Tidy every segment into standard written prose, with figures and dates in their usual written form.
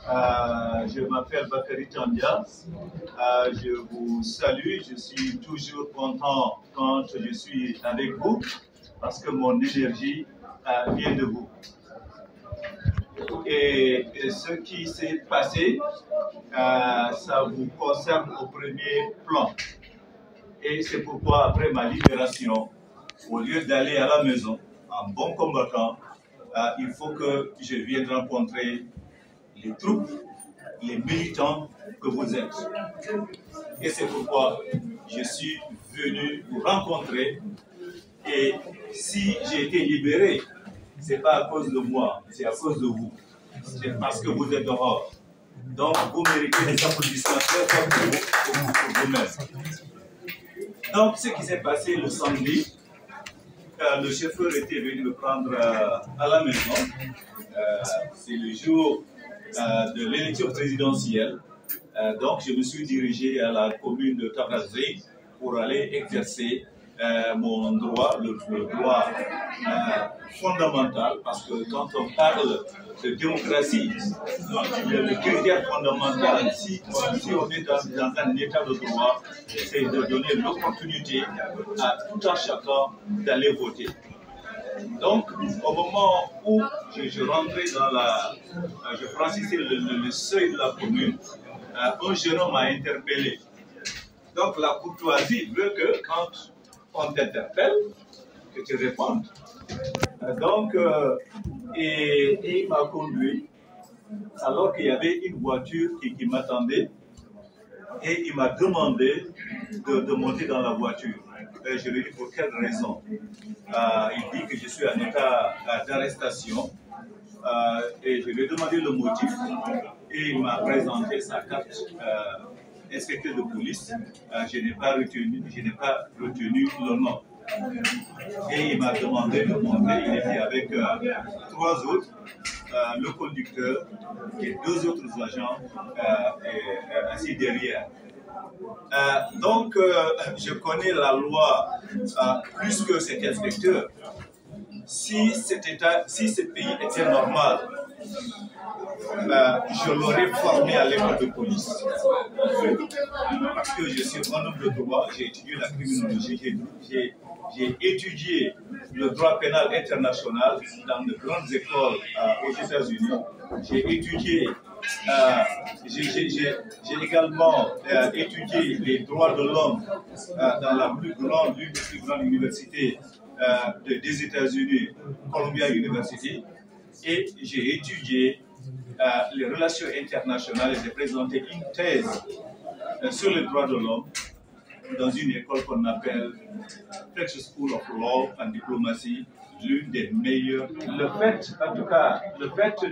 Je m'appelle Bakary Tandia. Je vous salue. Je suis toujours content quand je suis avec vous parce que mon énergie vient de vous. Et ce qui s'est passé, ça vous concerne au premier plan. Et c'est pourquoi, après ma libération, au lieu d'aller à la maison en bon combattant, il faut que je vienne rencontrer les troupes, les militants que vous êtes. Et c'est pourquoi je suis venu vous rencontrer. Et si j'ai été libéré, ce n'est pas à cause de moi, c'est à cause de vous. C'est parce que vous êtes dehors. Donc, vous méritez des applaudissements très forts pour vous-même. Donc, ce qui s'est passé le samedi, le chauffeur était venu me prendre à la maison. C'est le jour de l'élection présidentielle. Donc, je me suis dirigé à la commune de Tabrasé pour aller exercer mon droit, le droit fondamental, parce que quand on parle de démocratie, le critère fondamental, si on est dans un état de droit, c'est de donner l'opportunité à tout un chacun d'aller voter. Donc, au moment où je rentrais dans je franchissais le seuil de la commune, un jeune homme m'a interpellé. Donc, la courtoisie veut que quand on t'interpelle, que tu répondes. Donc, et il m'a conduit, alors qu'il y avait une voiture qui m'attendait, et il m'a demandé de monter dans la voiture. Et je lui ai dit pour quelle raison. Il dit que je suis en état d'arrestation. Et je lui ai demandé le motif. Et il m'a présenté sa carte inspecteur de police. Je n'ai pas retenu le nom. Et il m'a demandé de monter. Il était avec 3 autres, le conducteur et 2 autres agents assis derrière. Donc, je connais la loi plus que cet inspecteur. Si ce pays était normal, je l'aurais formé à l'école de police. Parce que je suis un homme de droit, j'ai étudié la criminologie, j'ai étudié le droit pénal international dans de grandes écoles aux États-Unis. J'ai étudié, j'ai également étudié les droits de l'homme dans l'une des plus grandes universités des États-Unis, Columbia University. Et j'ai étudié les relations internationales et j'ai présenté une thèse sur les droits de l'homme dans une école qu'on appelle Fletcher School of Law and Diplomacy, l'une des meilleures. Le fait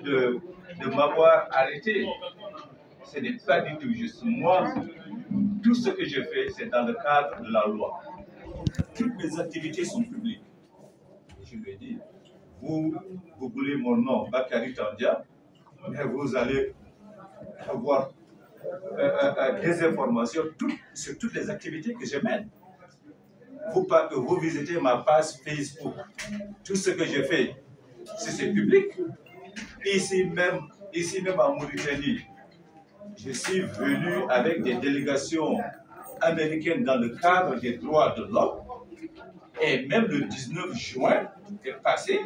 de m'avoir arrêté, ce n'est pas du tout juste. Moi, tout ce que je fais, c'est dans le cadre de la loi. Toutes mes activités sont publiques. Je lui ai dit, vous voulez mon nom, Bakary Tandia, mais vous allez avoir des informations sur toutes les activités que je mène. Vous visitez ma page Facebook. Tout ce que je fais, c'est public. Ici même à Mauritanie, je suis venu avec des délégations américaines dans le cadre des droits de l'homme. Et même le 19 juin est passé,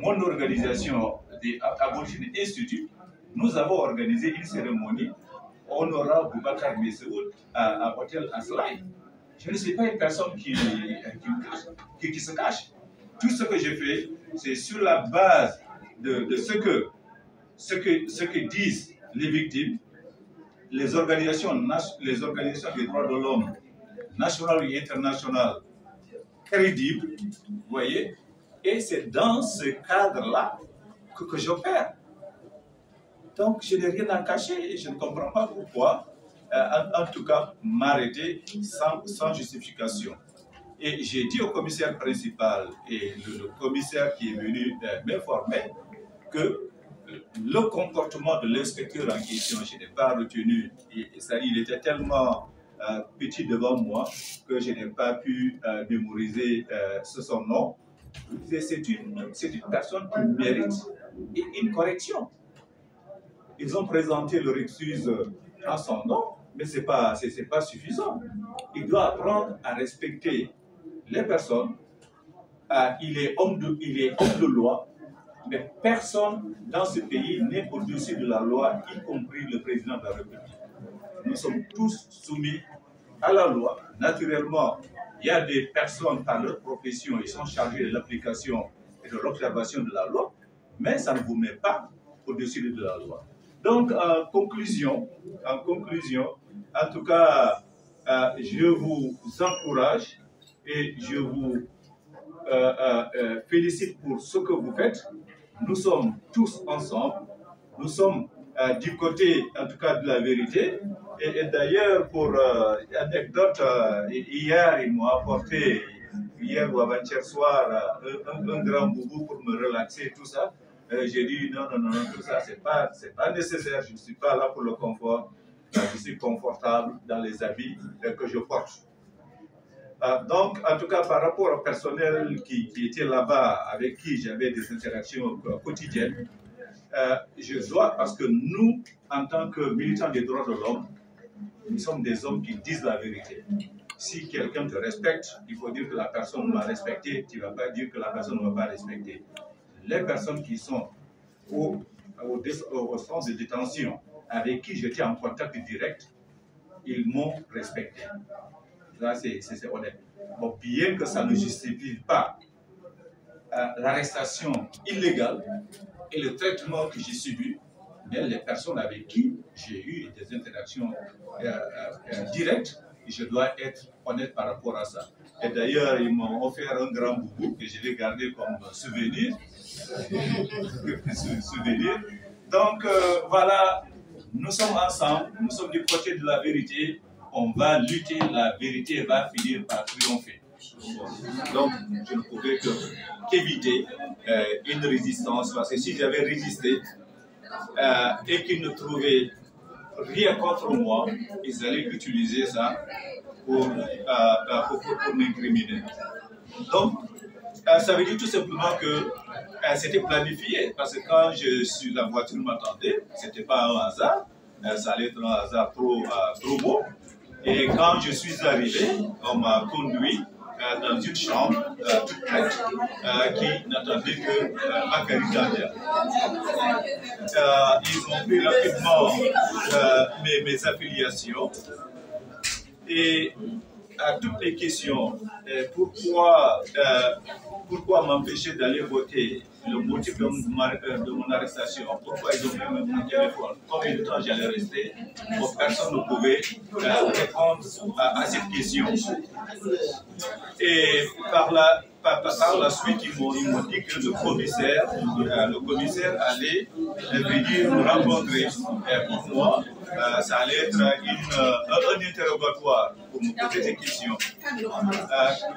mon organisation, the Aborigine Institute, nous avons organisé une cérémonie honorant Boubacar Messeoud à Hôtel Aslaï. Je ne suis pas une personne qui se cache. Tout ce que je fais, c'est sur la base de ce que disent les victimes, les organisations des droits de l'homme, nationales et internationales, crédibles, vous voyez, et c'est dans ce cadre-là que j'opère. Donc, je n'ai rien à cacher et je ne comprends pas pourquoi, en tout cas, m'arrêter sans justification. Et j'ai dit au commissaire principal et le commissaire qui est venu m'informer que le comportement de l'inspecteur en question, je n'ai pas retenu. Il était tellement petit devant moi que je n'ai pas pu mémoriser son nom. C'est une personne qui mérite une correction. ils ont présenté leur excuse en son nom, mais ce n'est pas suffisant. Il doit apprendre à respecter les personnes. Il est homme de loi, mais personne dans ce pays n'est au-dessus de la loi, y compris le président de la République. Nous sommes tous soumis à la loi. Naturellement, il y a des personnes par leur profession, ils sont chargés de l'application et de l'observation de la loi, mais ça ne vous met pas au-dessus de la loi. Donc, en conclusion, en tout cas, je vous encourage et je vous félicite pour ce que vous faites. Nous sommes tous ensemble, nous sommes du côté, en tout cas, de la vérité. Et d'ailleurs, pour anecdote, hier, ils m'ont apporté, hier ou avant-hier soir, un grand boubou pour me relaxer, tout ça. J'ai dit non, tout ça, c'est pas nécessaire, je ne suis pas là pour le confort, je suis confortable dans les habits que je porte. Donc, en tout cas, par rapport au personnel qui était là-bas, avec qui j'avais des interactions quotidiennes, je dois, parce que nous, en tant que militants des droits de l'homme, nous sommes des hommes qui disent la vérité. Si quelqu'un te respecte, il faut dire que la personne m'a respecté, tu ne vas pas dire que la personne ne va pas respecter. Les personnes qui sont au centre de détention, avec qui j'étais en contact direct, ils m'ont respecté. Là, c'est honnête. Bon, bien que ça ne justifie pas l'arrestation illégale et le traitement que j'ai subi, mais les personnes avec qui j'ai eu des interactions directes, je dois être honnête par rapport à ça. Et d'ailleurs, ils m'ont offert un grand boubou que je vais garder comme souvenir. Donc, voilà, nous sommes ensemble, nous sommes du côté de la vérité. On va lutter, la vérité va finir par triompher. Donc, je ne pouvais qu'éviter une résistance, parce que si j'avais résisté et qu'ils ne trouvaient rien contre moi, ils allaient utiliser ça pour m'incriminer. Donc, ça veut dire tout simplement que c'était planifié, parce que quand la voiture m'attendait, ce n'était pas un hasard, ça allait être un hasard trop beau. Et quand je suis arrivé, on m'a conduit dans une chambre toute prête qui n'attendait que Bakary Dandia. Ils ont pris rapidement mes affiliations et à toutes les questions, pourquoi m'empêcher d'aller voter, le motif de mon arrestation, pourquoi ils ont pris mon téléphone, combien de temps j'allais rester, personne ne pouvait répondre à cette question. Et par la suite, ils m'ont dit que le commissaire allait venir nous rencontrer. Et pour moi, ça allait être un interrogatoire pour me poser des questions.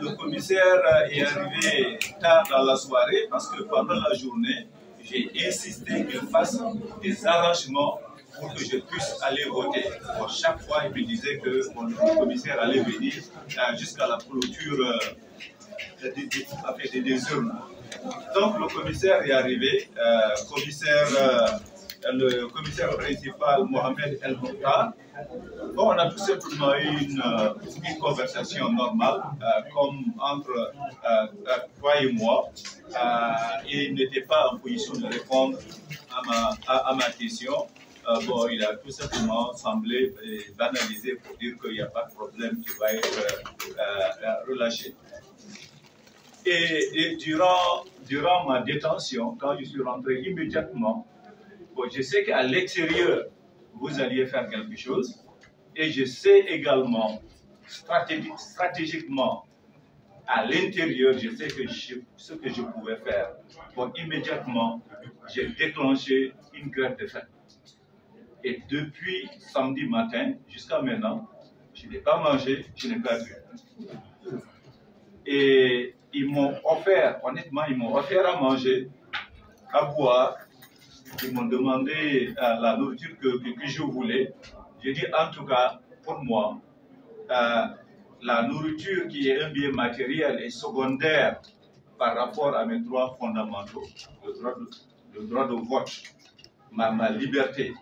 Le commissaire est arrivé tard dans la soirée parce que pendant la journée, j'ai insisté qu'il fasse des arrangements pour que je puisse aller voter. Bon, chaque fois, il me disait que le commissaire allait venir jusqu'à la clôture des urnes. Donc le commissaire est arrivé, le commissaire principal Mohamed El Mokhtar. Bon, on a tout simplement eu une conversation normale, comme entre toi et moi. Il n'était pas en position de répondre à ma question. Bon, il a tout simplement semblé banaliser pour dire qu'il n'y a pas de problème qui va être relâché. Et durant ma détention, quand je suis rentré immédiatement, bon, je sais qu'à l'extérieur, vous alliez faire quelque chose. Et je sais également, stratégiquement, à l'intérieur, je sais que ce que je pouvais faire. Bon, immédiatement, j'ai déclenché une grève de faim. Et depuis samedi matin jusqu'à maintenant, je n'ai pas mangé, je n'ai pas bu. Et ils m'ont offert, honnêtement, ils m'ont offert à manger, à boire. Ils m'ont demandé la nourriture que je voulais. J'ai dit, en tout cas, pour moi, la nourriture qui est un bien matériel et secondaire par rapport à mes droits fondamentaux, le droit de vote, ma liberté,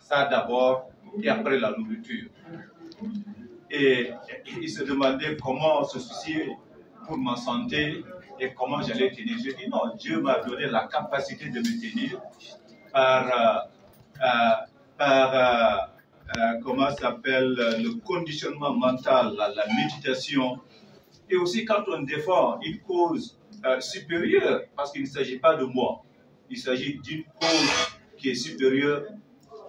ça d'abord et après la nourriture. Et il se demandait comment se soucier pour ma santé et comment j'allais tenir. Je dis non, Dieu m'a donné la capacité de me tenir par comment s'appelle, le conditionnement mental, la méditation. Et aussi quand on défend une cause supérieure, parce qu'il ne s'agit pas de moi, il s'agit d'une cause qui est supérieure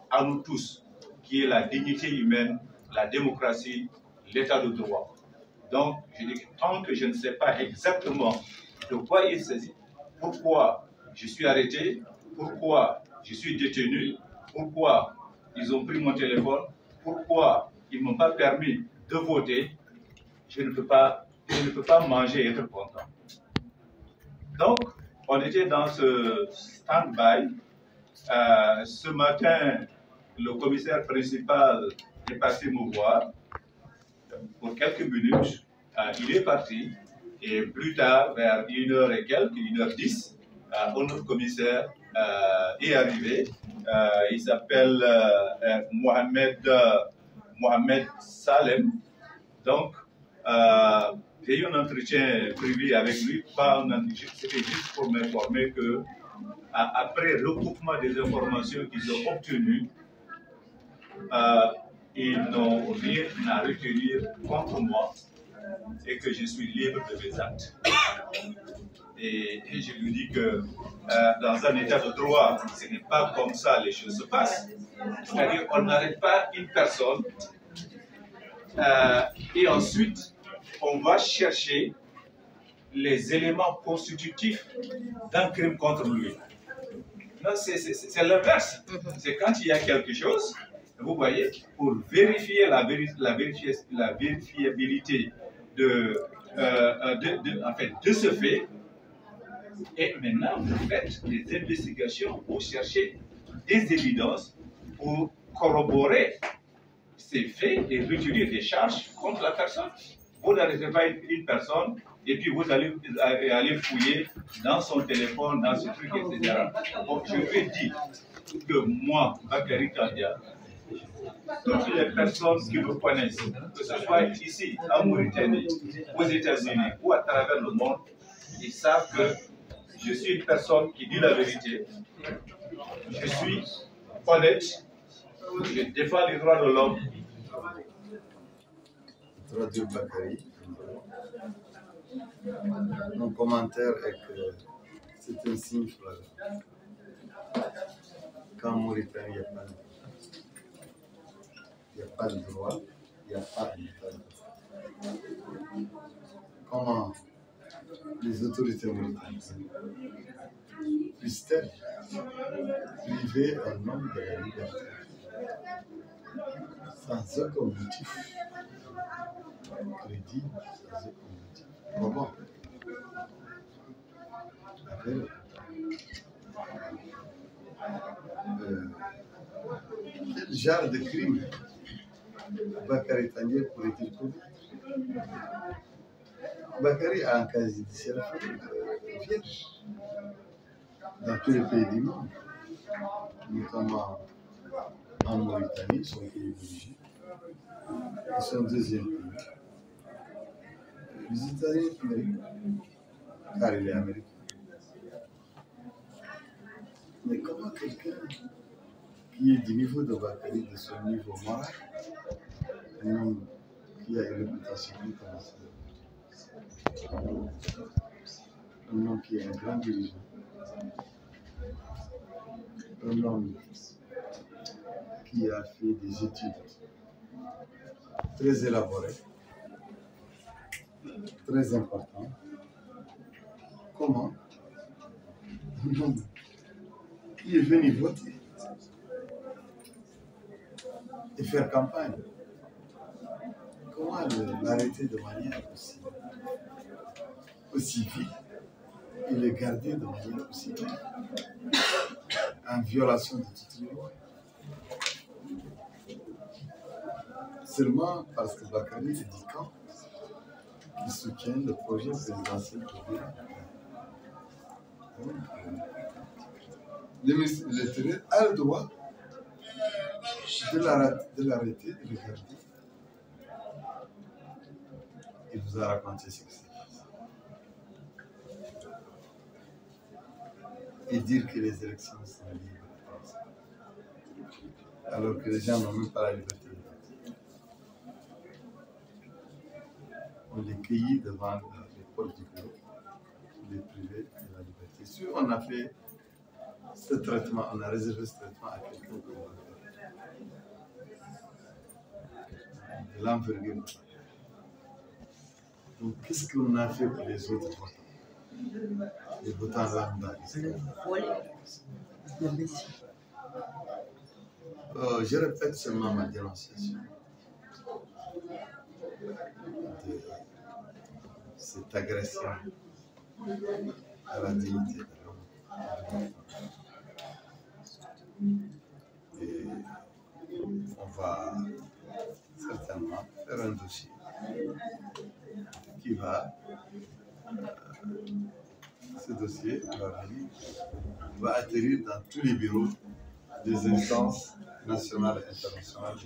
à nous tous, qui est la dignité humaine, la démocratie, l'état de droit. Donc, je dis que tant que je ne sais pas exactement de quoi il s'agit, pourquoi je suis arrêté, pourquoi je suis détenu, pourquoi ils ont pris mon téléphone, pourquoi ils ne m'ont pas permis de voter, je ne peux pas manger et être content. Donc, on était dans ce stand-by. Ce matin, le commissaire principal est passé me voir pour quelques minutes. Il est parti et plus tard, vers 1h et quelques, 1h10, un autre commissaire est arrivé. Il s'appelle Mohamed Salem. Donc, j'ai eu un entretien privé avec lui, c'était juste pour m'informer que après recoupement des informations qu'ils ont obtenues, ils n'ont rien à retenir contre moi et que je suis libre de mes actes. Et je lui dis que dans un état de droit, ce n'est pas comme ça les choses se passent. C'est-à-dire qu'on n'arrête pas une personne et ensuite on va chercher les éléments constitutifs d'un crime contre lui. Non, c'est l'inverse. C'est quand il y a quelque chose, vous voyez, pour vérifier la vérifiabilité de ce fait. Et maintenant, vous faites des investigations pour chercher des évidences pour corroborer ces faits et retenir des charges contre la personne. Vous n'arrêtez pas une personne et puis vous allez fouiller dans son téléphone, dans ce truc, etc. Donc, je lui ai dit que moi, Bakary Kandia, toutes les personnes qui me connaissent, que ce soit ici, en Mauritanie, aux États-Unis ou à travers le monde, ils savent que je suis une personne qui dit la vérité, je suis honnête, je défends les droits de l'homme. Traduire Bakary. Mon commentaire est que c'est un signe flagrant. Qu'en Mauritanie, il n'y a pas de droit, il n'y a pas d'état de droit. Comment les autorités mauritaniennes puissent-elles priver un homme de la liberté sans aucun motif crédible, sans aucun motif probant? Quel genre de crime Bakary Kandia pourrait-il commettre? Bakary a un casier judiciaire vierge dans tous les pays du monde, notamment en Mauritanie, son pays d'origine, et son deuxième pays. Les États-Unis d'Amérique, car il est américain. Mais comment quelqu'un qui est du niveau de Bakary, de son niveau moral, un homme qui a une réputation internationale, un homme qui est un grand dirigeant, un homme qui a fait des études très élaborées, très importantes, comment un homme qui est venu voter et faire campagne, comment l'arrêter de manière aussi vite et le garder de manière aussi vite, en violation de toutes les lois, seulement parce que Bakary est du camp qui soutient le projet présidentiel de le ministre de l'Intérieur a le droit de l'arrêter, de le garder. Il vous a raconté ce qui s'est passé. Et dire que les élections sont libres. Alors que les gens n'ont même pas la liberté de voter. On les cueillit devant les portes du bureau, les privés de la liberté. Si on a fait ce traitement, on a réservé ce traitement à quelqu'un qui va faire. De l'envergure. Donc, qu'est-ce qu'on a fait pour les autres votants? Les votants lambda. Je répète seulement ma dénonciation de cette agression à la dignité de l'homme. Et on va certainement faire un dossier qui va, ce dossier va atterrir dans tous les bureaux des instances nationales et internationales.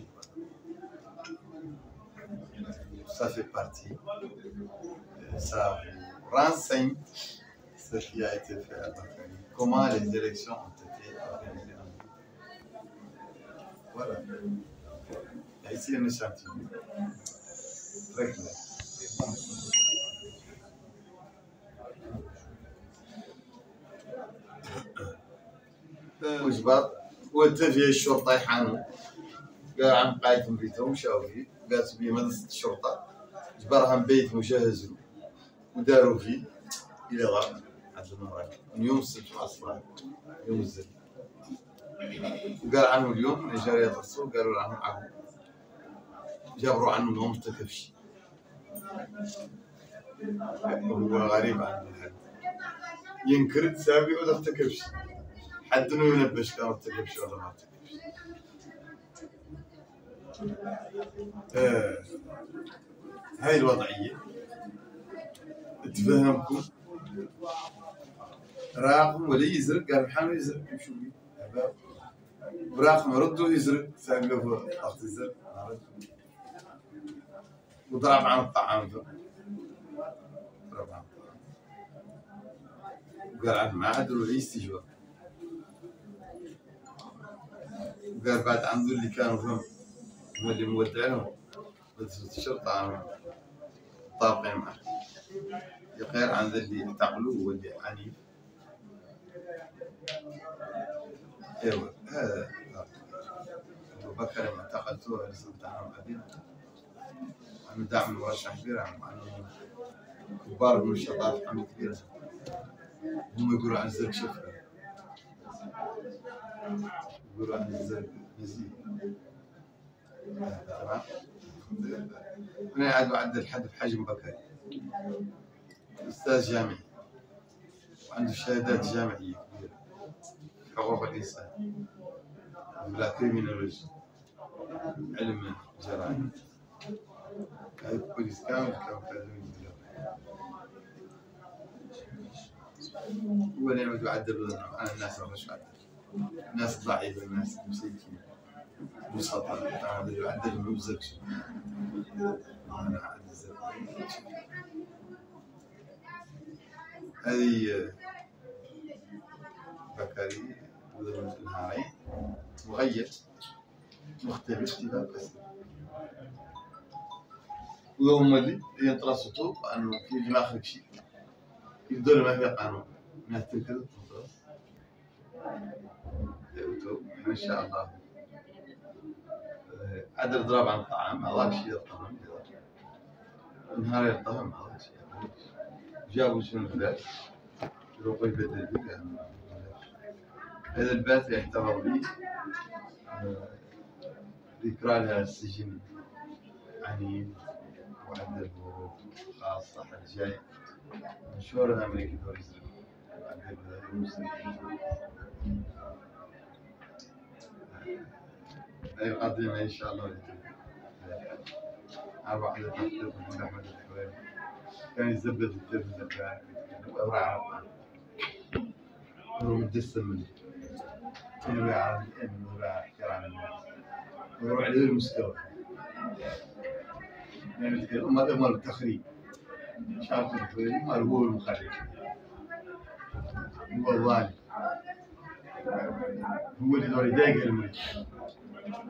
Ça fait partie, ça vous renseigne ce qui a été fait à Bakary, comment les élections ont été organisées en Libye. Voilà. Il y a ici un échantillon très clair. وجبات وانتفي الشرطه يحانوا قال عم قايدهم بيتهم مشاو فيه قالت بيه مدرسه الشرطه جبرهم بيت مجهز له وداروا فيه الى غاب عند المغرب من يوم السبت مع الصباح يوم الزل وقال عنه اليوم من جارية السوق قالوا عنه عقب جابروا عنه ما مرتكبش وهو غريب عن الحد ينكر سابي ولا ارتكبش حد انه ينبش كان ارتكبش ولا ما ارتكبش. هاي الوضعيه تفهمكم راقم ولا يزرق قال محمد يزرق يمشوا بيه وراقم ردوا يزرق ساقفوا اخت الزرق وضرب عن الطعام ضرب عن الطعام وقال عن ما عدلوا لي استجواب وقال بعد عنده اللي كانوا فهم هم اللي مودعينهم بس الشرطة عنهم طابقين معه غير عن اللي اعتقلوه واللي عنيف. ايوه هذا ابو بكر لما اعتقلتوه رسلت عنهم قديم عنه دعم مرشح كبير عنه كبار من الشباب عم كبير هم يقولوا عن الزرق شفره يقولوا عن الزرق نزيه تمام. أنا قاعد بعدل حد بحجم بكري أستاذ جامعي وعنده شهادات جامعية كبيرة في حقوق الإنسان ولا كريمينولوجي علم الجرائم هاي بوليس كامل كان هو اللي يعود يعدل أنا الناس ما مش عدل الناس ضعيفة الناس مسيكين بسطاء هذا يعدل ما بزكش أنا عدل هذه بكري وذرة النهارين مغير مختلف اختلاف كثير وهم اللي ينترصوا أنه في دماغك شيء يبدو ما في قانون ما تنكذب إن شاء الله عدل ضرب عن الطعام هذاك شيء الطعام نهار الطعام هذاك شيء جابوا شنو البات يروحوا يبدل بك هذا البات يعتبر لي ذكرى لها السجن عنيف وعدل خاصة حد جاي مشهور أمريكي دوريز هاي القضية إن شاء الله أربع واحدة تحت من أحمد الحواري كان يزبد التلفزيون وراء هو متجسم منه كل واحد وراء احترام الناس نروح على المستوى يعني نتكلم هذا مال التخريب شاطر التخريب مال هو المخرب هو الظالم هو اللي دور يضايق الملك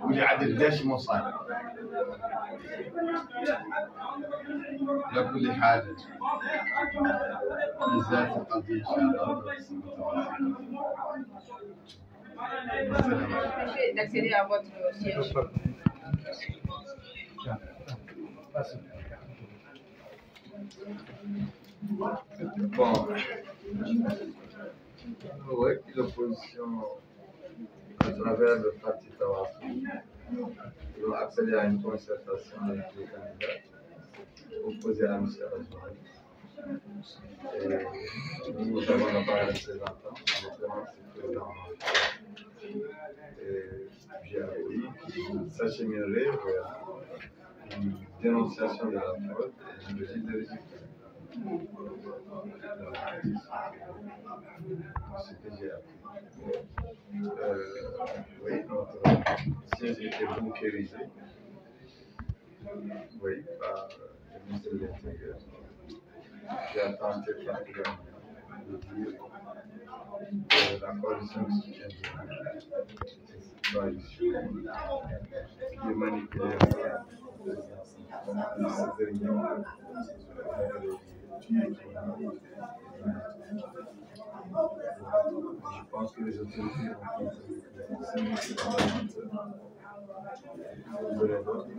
واللي عدل داش مصاري على كل حال بالذات القضية إن شاء الله d'accéder à votre siège. Bon, oui, l'opposition, à travers le parti Tawafi, ils ont accédé à une concertation avec les candidats opposés à M. Azouari. Et nous avons là-bas un représentant, notamment le président GRI, qui s'acheminerait vers une dénonciation de la fraude et une visite de résultats. Ce que j'ai appris. Oui, notre siège était bunkérisé. Oui, par le ministre de l'Intérieur. J'ai tenté particulièrement de dire que la coalition qui soutient cette coalition qui est manipulée par ces réunions. Je pense que les autorités ont compris que c'est un parlementaire. Vous verrez d'autres de